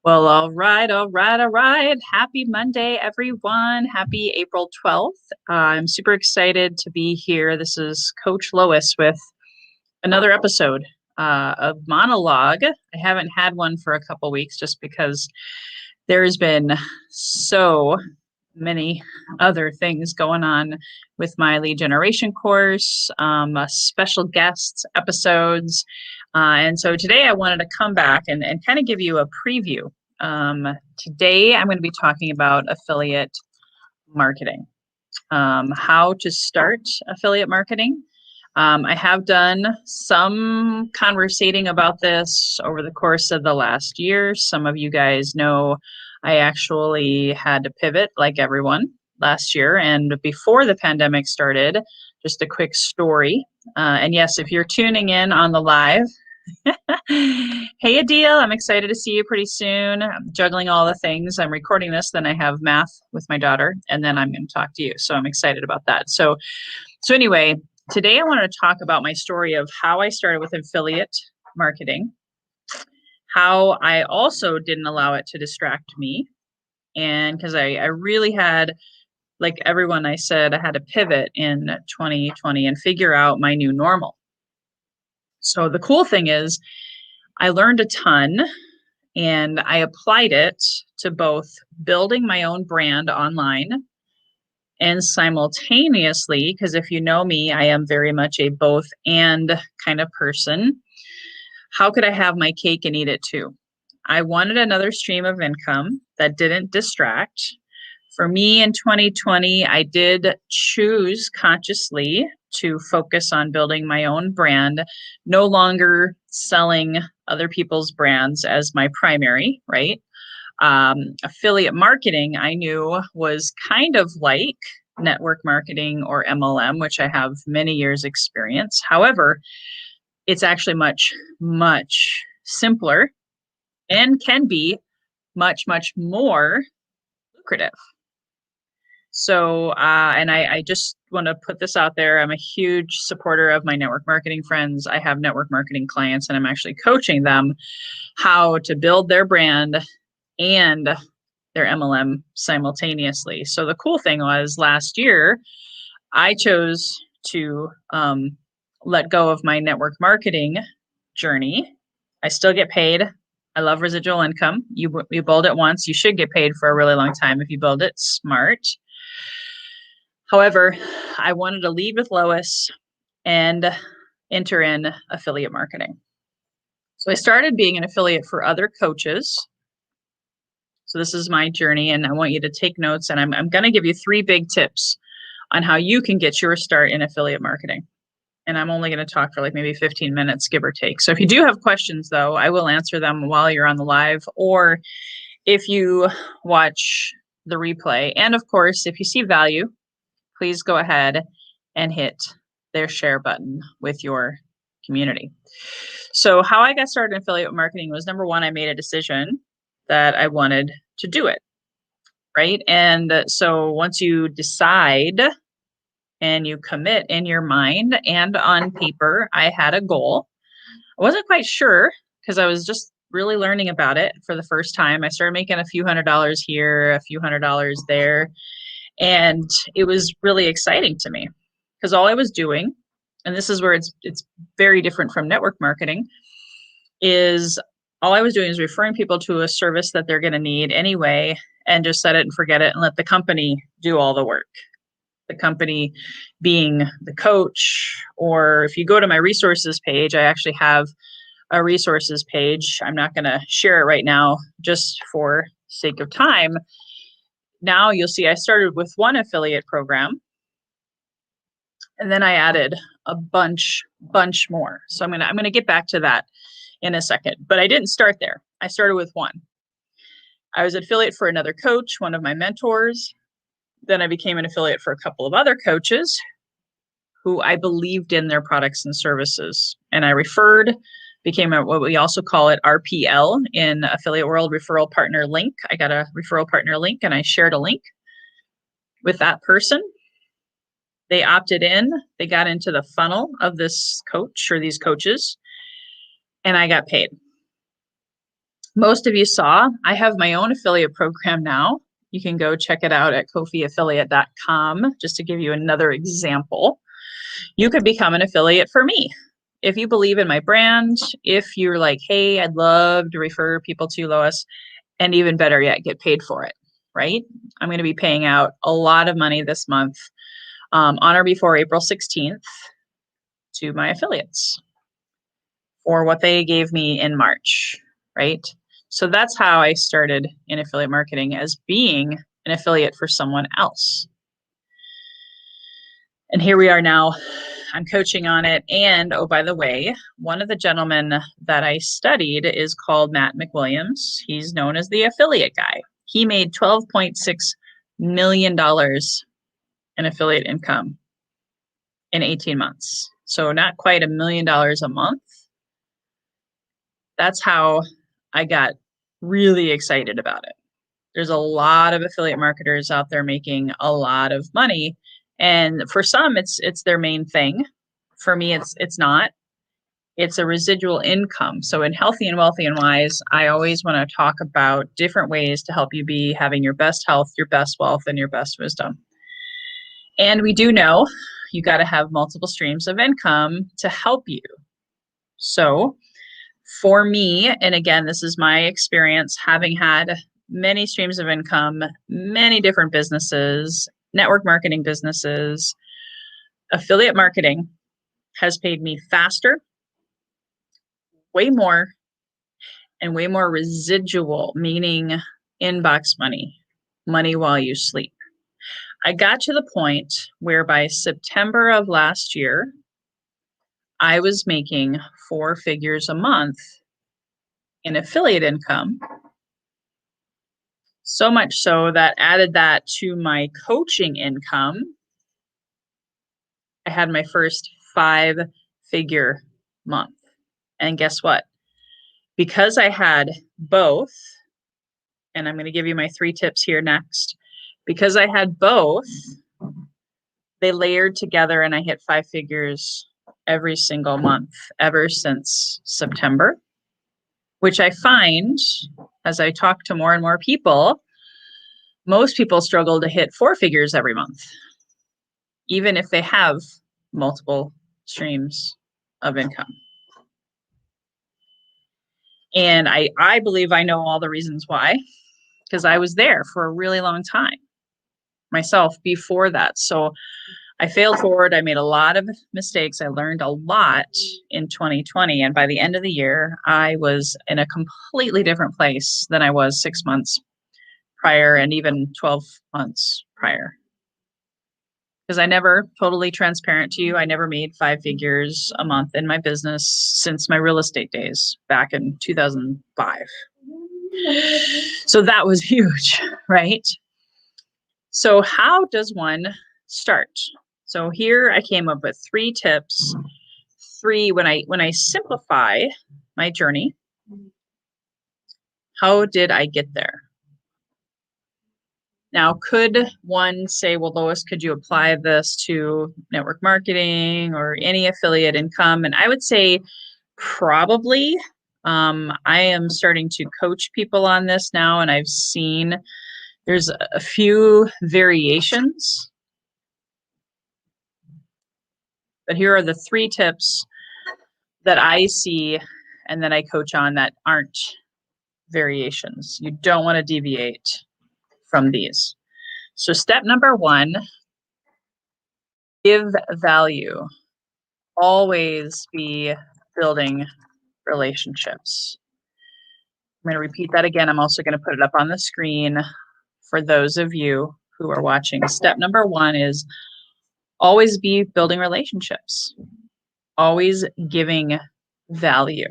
Well, all right. Happy Monday, everyone. Happy April 12th. I'm super excited to be here. This is Coach Lois with another episode of Monologue. I haven't had one for a couple weeks just because there's been so many other things going on with my lead generation course, special guests, episodes. And so today I wanted to come back and kind of give you a preview. Today I'm going to be talking about affiliate marketing, how to start affiliate marketing. I have done some conversating about this over the course of the last year. Some of you guys know I actually had to pivot like everyone last year. And before the pandemic started, just a quick story. And yes, if you're tuning in on the live, hey Adil, I'm excited to see you pretty soon. I'm juggling all the things. I'm recording this, then I have math with my daughter, and then I'm going to talk to you. So I'm excited about that. So anyway, today I wanted to talk about my story of how I started with affiliate marketing, how I also didn't allow it to distract me. And because I really had, like everyone, I said I had to pivot in 2020 and figure out my new normal. So the cool thing is I learned a ton and I applied it to both building my own brand online and simultaneously, because if you know me, I am very much a both and kind of person. How could I have my cake and eat it too? I wanted another stream of income that didn't distract. For me in 2020, I did choose consciously to focus on building my own brand, no longer selling other people's brands as my primary, right? Affiliate marketing, I knew was kind of like network marketing or MLM, which I have many years experience. However, it's actually much simpler and can be much more lucrative. So, and I just want to put this out there. I'm a huge supporter of my network marketing friends. I have network marketing clients, and I'm actually coaching them how to build their brand and their MLM simultaneously. So the cool thing was last year, I chose to let go of my network marketing journey. I still get paid. I love residual income. You build it once, you should get paid for a really long time if you build it smart. However, I wanted to lead with Lois and enter in affiliate marketing. So I started being an affiliate for other coaches. So this is my journey, and I want you to take notes. And I'm going to give you 3 big tips on how you can get your start in affiliate marketing. And I'm only going to talk for like maybe 15 minutes, give or take. So if you do have questions, though, I will answer them while you're on the live, or if you watch the replay. And of course, if you see value, please go ahead and hit their share button with your community. So how I got started in affiliate marketing was, number one, I made a decision that I wanted to do it, right? And so once you decide and you commit in your mind and on paper, I had a goal. I wasn't quite sure because I was just really learning about it for the first time. I started making a few $100s here, a few $100s there. And it was really exciting to me because all I was doing, and this is where it's very different from network marketing, is all I was doing is referring people to a service that they're going to need anyway, and just set it and forget it and let the company do all the work. The company being the coach, or if you go to my resources page, I actually have a resources page. I'm not going to share it right now just for sake of time. Now you'll see I started with one affiliate program, and then I added a bunch more. So I'm going to get back to that in a second, but I didn't start there. I started with one. I was an affiliate for another coach, one of my mentors. Then I became an affiliate for a couple of other coaches who I believed in their products and services. And I referred, became what we also call it RPL in Affiliate World, referral partner link. I got a referral partner link and I shared a link with that person. They opted in, they got into the funnel of this coach or these coaches, and I got paid. most of you saw, I have my own affiliate program now. You can go check it out at kofiaffiliate.com, just to give you another example. You could become an affiliate for me. If you believe in my brand, if you're like, hey, I'd love to refer people to Lois, and even better yet, get paid for it, right? I'm going to be paying out a lot of money this month, on or before April 16th, to my affiliates for what they gave me in March, right? So that's how I started in affiliate marketing, as being an affiliate for someone else. And here we are now. I'm coaching on it. And oh, by the way, one of the gentlemen that I studied is called Matt McWilliams. He's known as the affiliate guy. He made $12.6 million in affiliate income in 18 months. So not quite $1 million a month. That's how I got really excited about it. There's a lot of affiliate marketers out there making a lot of money. And for some, it's their main thing. For me, it's not. It's a residual income. So in Healthy and Wealthy and Wise, I always want to talk about different ways to help you be having your best health, your best wealth, and your best wisdom. And we do know you got to have multiple streams of income to help you. So for me, and again, this is my experience, having had many streams of income, many different businesses, network marketing businesses, affiliate marketing has paid me faster, way more, and way more residual, meaning inbox money, money while you sleep. I got to the point where by September of last year, I was making 4 figures a month in affiliate income. So much so that added that to my coaching income, I had my first 5-figure month. And guess what? Because I had both, and I'm going to give you my 3 tips here next. Because I had both, they layered together and I hit 5 figures every single month ever since September, which I find as I talk to more and more people, most people struggle to hit 4 figures every month, even if they have multiple streams of income. And I believe I know all the reasons why, because I was there for a really long time myself before that. So I failed forward. I made a lot of mistakes. I learned a lot in 2020. And by the end of the year, I was in a completely different place than I was 6 months prior and even 12 months prior. Because I never, totally transparent to you, I never made 5 figures a month in my business since my real estate days back in 2005. So that was huge, right? So how does one start? So here I came up with 3 tips. 3, when I simplify my journey, how did I get there? Now, could one say, well, Lois, could you apply this to network marketing or any affiliate income? And I would say probably. I am starting to coach people on this now, and I've seen there's a few variations. But here are the 3 tips that I see and that I coach on that aren't variations. You don't want to deviate from these. So step number 1, give value. Always be building relationships. I'm going to repeat that again. I'm also going to put it up on the screen for those of you who are watching. Step number 1 is always be building relationships. Always giving value.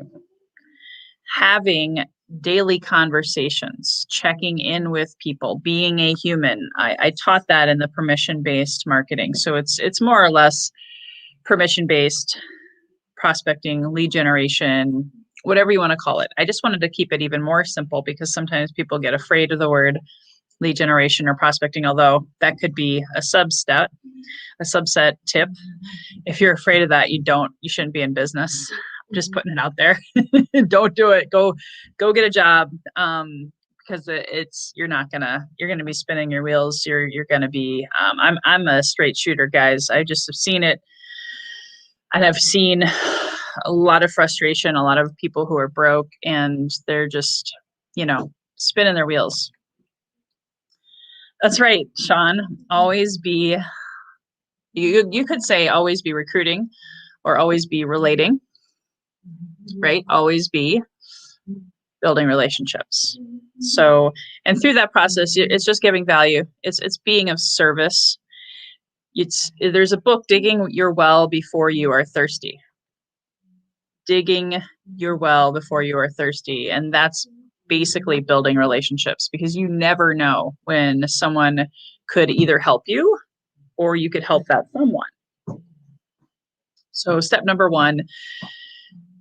Having daily conversations, checking in with people, being a human. I taught that in the permission-based marketing. So it's more or less permission-based prospecting, lead generation, whatever you want to call it. I just wanted to keep it even more simple because sometimes people get afraid of the word lead generation or prospecting, although that could be a subset tip. If you're afraid of that, you shouldn't be in business. Just putting it out there. Don't do it. Go get a job. Because you're going to be spinning your wheels. You're going to be, I'm a straight shooter, guys. I just have seen it. And I've seen a lot of frustration, a lot of people who are broke and they're just, spinning their wheels. That's right, Sean. Always be, you could say always be recruiting or always be relating, right? Always be building relationships. So, and through that process, it's just giving value. It's being of service. There's a book, Digging Your Well Before You Are Thirsty. Digging your well before you are thirsty. And that's basically building relationships, because you never know when someone could either help you or you could help that someone. So step number 1,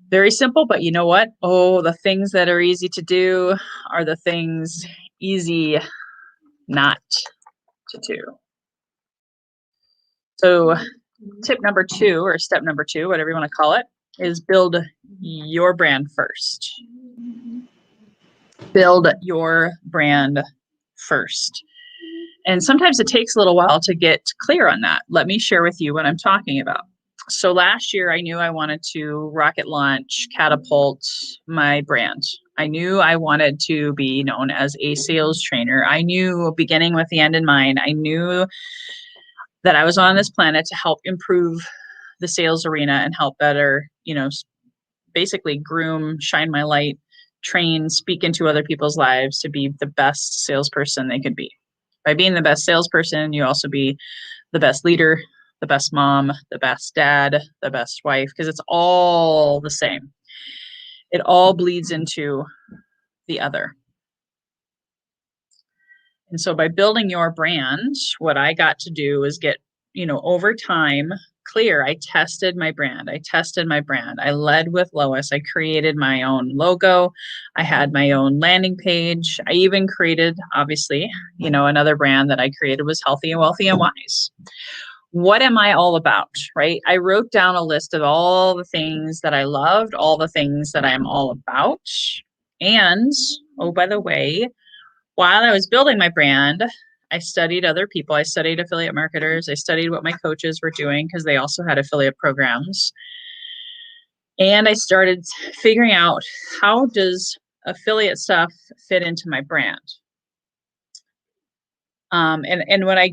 very simple, but you know what? Oh, the things that are easy to do are the things easy not to do. So tip number 2, or step number 2, whatever you want to call it, is build your brand first. Build your brand first. And sometimes it takes a little while to get clear on that. Let me share with you what I'm talking about. So last year, I knew I wanted to rocket launch, catapult my brand. I knew I wanted to be known as a sales trainer. I knew, beginning with the end in mind, I knew that I was on this planet to help improve the sales arena and help better, basically groom, shine my light, train, speak into other people's lives to be the best salesperson they could be. By being the best salesperson, you also be the best leader, the best mom, the best dad, the best wife, because it's all the same. It all bleeds into the other. And so by building your brand, what I got to do is get, over time clear. I tested my brand. I led with Lois. I created my own logo. I had my own landing page. I even created, obviously, another brand that I created was Healthy and Wealthy and Wise. What am I all about, right? I wrote down a list of all the things that I loved, all the things that I'm all about. And, oh, by the way, while I was building my brand, I studied other people. I studied affiliate marketers. I studied what my coaches were doing because they also had affiliate programs. And I started figuring out, how does affiliate stuff fit into my brand? And when I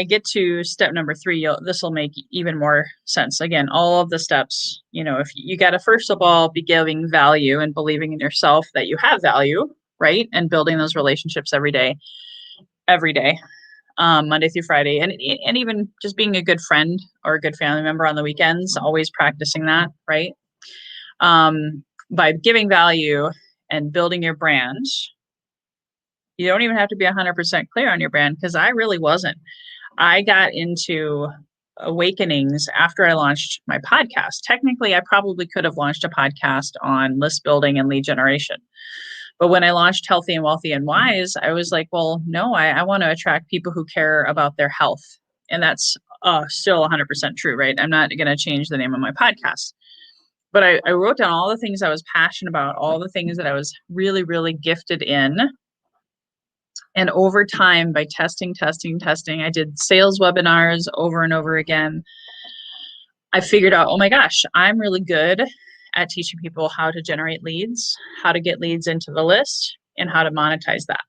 get to step number 3, this will make even more sense. Again, all of the steps, if you got to, first of all, be giving value and believing in yourself that you have value, right? And building those relationships every day, Monday through Friday, and even just being a good friend or a good family member on the weekends, always practicing that, right? By giving value and building your brand, you don't even have to be 100% clear on your brand, because I really wasn't. I got into awakenings after I launched my podcast. Technically, I probably could have launched a podcast on list building and lead generation. But when I launched Healthy and Wealthy and Wise, I was like, well, no, I want to attract people who care about their health. And that's still 100% true, right? I'm not going to change the name of my podcast. But I wrote down all the things I was passionate about, all the things that I was really, really gifted in. And over time, by testing, I did sales webinars over and over again. I figured out, oh my gosh, I'm really good at teaching people how to generate leads, how to get leads into the list, and how to monetize that.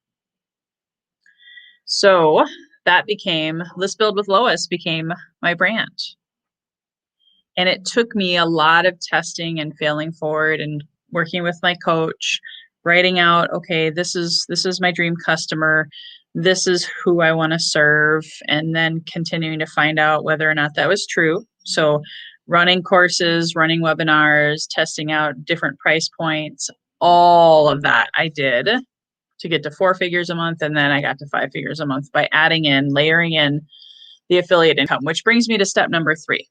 So that became, List Build with Lois became my brand. And it took me a lot of testing and failing forward and working with my coach, writing out, okay, this is my dream customer. This is who I want to serve. And then continuing to find out whether or not that was true. So running courses, running webinars, testing out different price points, all of that I did to get to 4 figures a month. And then I got to 5 figures a month by layering in the affiliate income, which brings me to step number 3.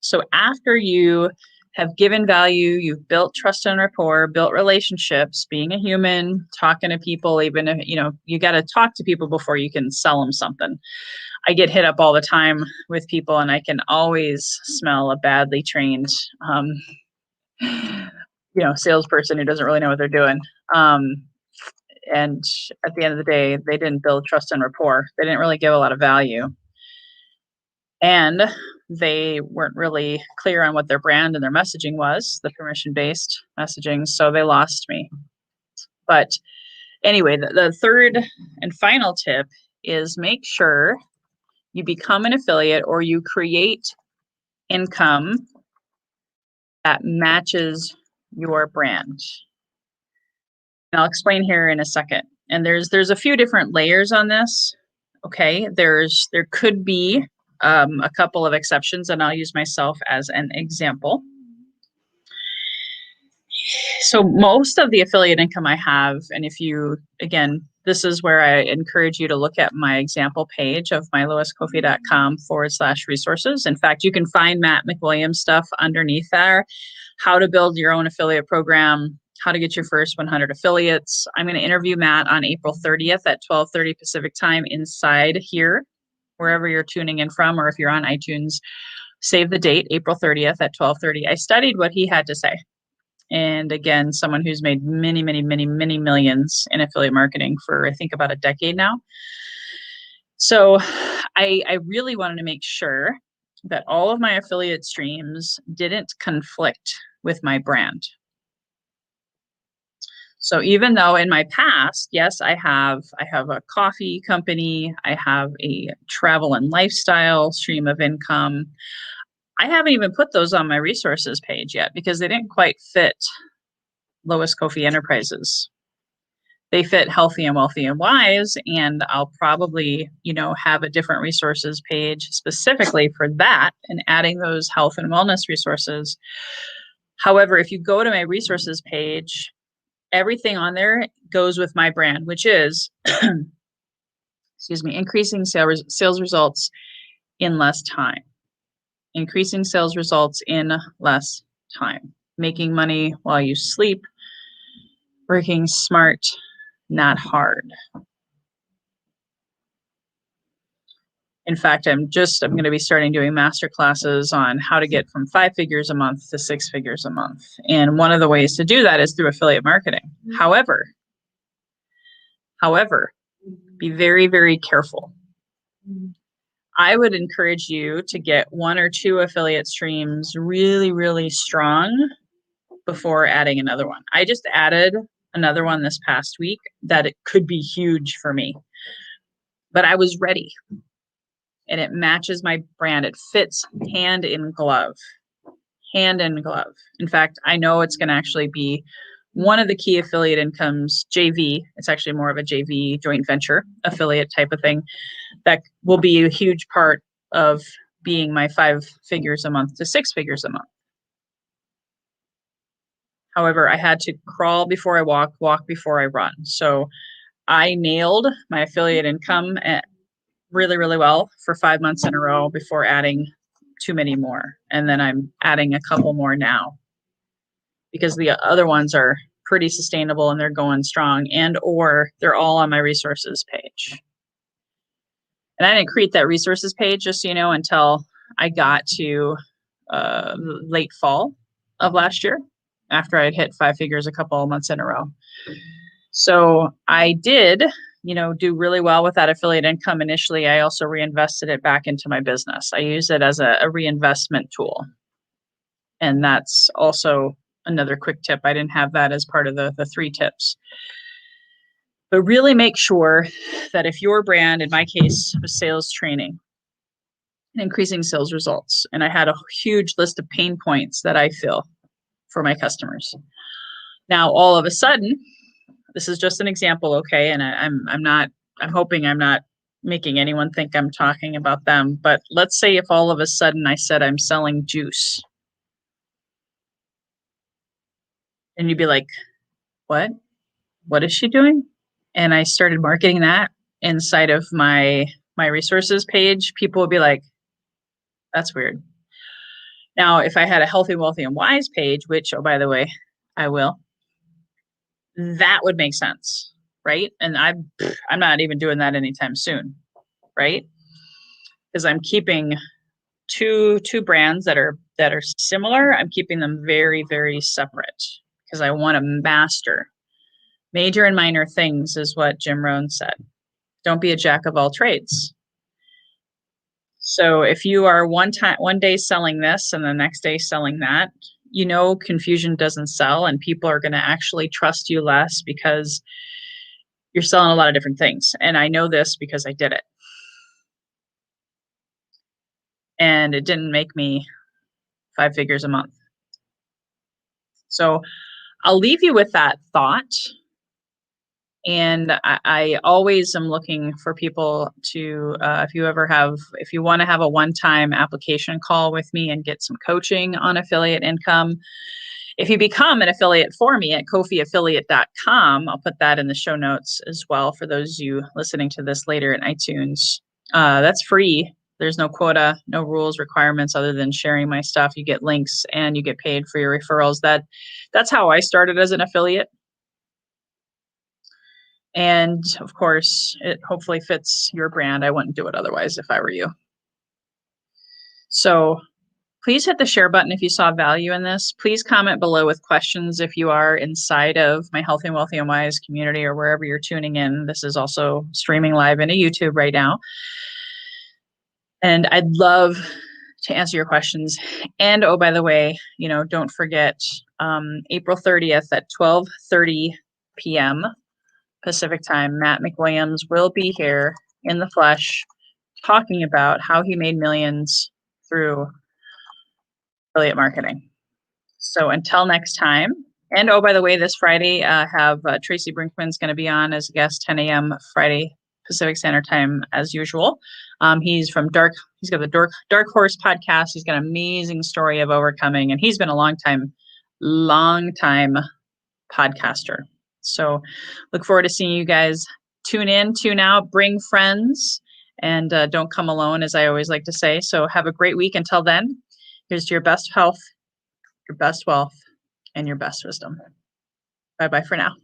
So after you have given value, you've built trust and rapport, built relationships, being a human, talking to people, even if, you got to talk to people before you can sell them something. I get hit up all the time with people, and I can always smell a badly trained salesperson who doesn't really know what they're doing. And at the end of the day, they didn't build trust and rapport. They didn't really give a lot of value. And they weren't really clear on what their brand and their messaging was, the permission-based messaging. So they lost me. But anyway, the third and final tip is make sure you become an affiliate or you create income that matches your brand. And I'll explain here in a second. And there's a few different layers on this. Okay, there could be a couple of exceptions, and I'll use myself as an example. So most of the affiliate income I have, and again, this is where I encourage you to look at my example page of myloiscoffey.com/resources. In fact, you can find Matt McWilliams stuff underneath there, how to build your own affiliate program, how to get your first 100 affiliates. I'm going to interview Matt on April 30th at 12:30 Pacific time inside here, wherever you're tuning in from, or if you're on iTunes, save the date, April 30th at 12:30. I studied what he had to say. And again, someone who's made many, many, many, many millions in affiliate marketing for, I think, about a decade now. So I really wanted to make sure that all of my affiliate streams didn't conflict with my brand. So even though in my past, yes, I have a coffee company, I have a travel and lifestyle stream of income. I haven't even put those on my resources page yet because they didn't quite fit Lois Coffey Enterprises. They fit Healthy and Wealthy and Wise, and I'll probably, have a different resources page specifically for that and adding those health and wellness resources. However, if you go to my resources page, everything on there goes with my brand, which is, increasing sales results in less time. Increasing sales results in less time. Making money while you sleep. Working smart, not hard. In fact, I'm going to be starting doing master classes on how to get from 5 figures a month to 6 figures a month. And one of the ways to do that is through affiliate marketing. However, be very, very careful. I would encourage you to get 1 or 2 affiliate streams really, really strong before adding another one. I just added another one this past week that it could be huge for me, but I was ready and it matches my brand. It fits hand in glove. In fact, I know it's going to actually be one of the key affiliate incomes, JV. It's actually more of a JV, joint venture affiliate type of thing that will be a huge part of being my 5 figures a month to 6 figures a month. However, I had to crawl before I walk before I run. So I nailed my affiliate income really, really well for 5 months in a row before adding too many more. And then I'm adding a couple more now because the other ones are pretty sustainable and they're going strong, and or they're all on my resources page. And I didn't create that resources page, just so you know, until I got to late fall of last year, after I'd hit 5 figures a couple of months in a row. So I did, do really well with that affiliate income initially. I also reinvested it back into my business. I use it as a reinvestment tool. And that's also another quick tip. I didn't have that as part of the 3 tips. But really make sure that if your brand, in my case, was sales training, and increasing sales results, and I had a huge list of pain points that I feel for my customers. Now, all of a sudden, this is just an example, okay? And I'm hoping I'm not making anyone think I'm talking about them. But let's say if all of a sudden I said I'm selling juice. And you'd be like, what? What is she doing? And I started marketing that inside of my resources page. People would be like, that's weird. Now, if I had a Healthy, Wealthy, and Wise page, which, oh, by the way, I will, that would make sense, right? And I'm not even doing that anytime soon, right? Because I'm keeping two brands that are similar. I'm keeping them very, very separate because I want to master. Major and minor things is what Jim Rohn said. Don't be a jack of all trades. So if you are one day selling this and the next day selling that, confusion doesn't sell, and people are going to actually trust you less because you're selling a lot of different things. And I know this because I did it. And it didn't make me 5 figures a month. So I'll leave you with that thought. And I always am looking for people to, if you want to have a one-time application call with me and get some coaching on affiliate income, if you become an affiliate for me at kofieaffiliate.com, I'll put that in the show notes as well for those of you listening to this later in iTunes. That's free. There's no quota, no rules, requirements other than sharing my stuff. You get links and you get paid for your referrals. That's how I started as an affiliate. And of course, it hopefully fits your brand. I wouldn't do it otherwise if I were you. So please hit the share button if you saw value in this. Please comment below with questions if you are inside of my Healthy and Wealthy and Wise community or wherever you're tuning in. This is also streaming live into YouTube right now. And I'd love to answer your questions. And oh, by the way, don't forget April 30th at 12:30 p.m. Pacific time, Matt McWilliams will be here in the flesh talking about how he made millions through affiliate marketing. So until next time, and oh, by the way, this Friday, have Tracy Brinkman's going to be on as a guest, 10 a.m. Friday Pacific Standard Time as usual. He's got the Dark Horse podcast. He's got an amazing story of overcoming, and he's been a long time podcaster. So look forward to seeing you guys. Tune in, tune out, bring friends, and don't come alone, as I always like to say. So have a great week. Until then, here's to your best health, your best wealth, and your best wisdom. Bye-bye for now.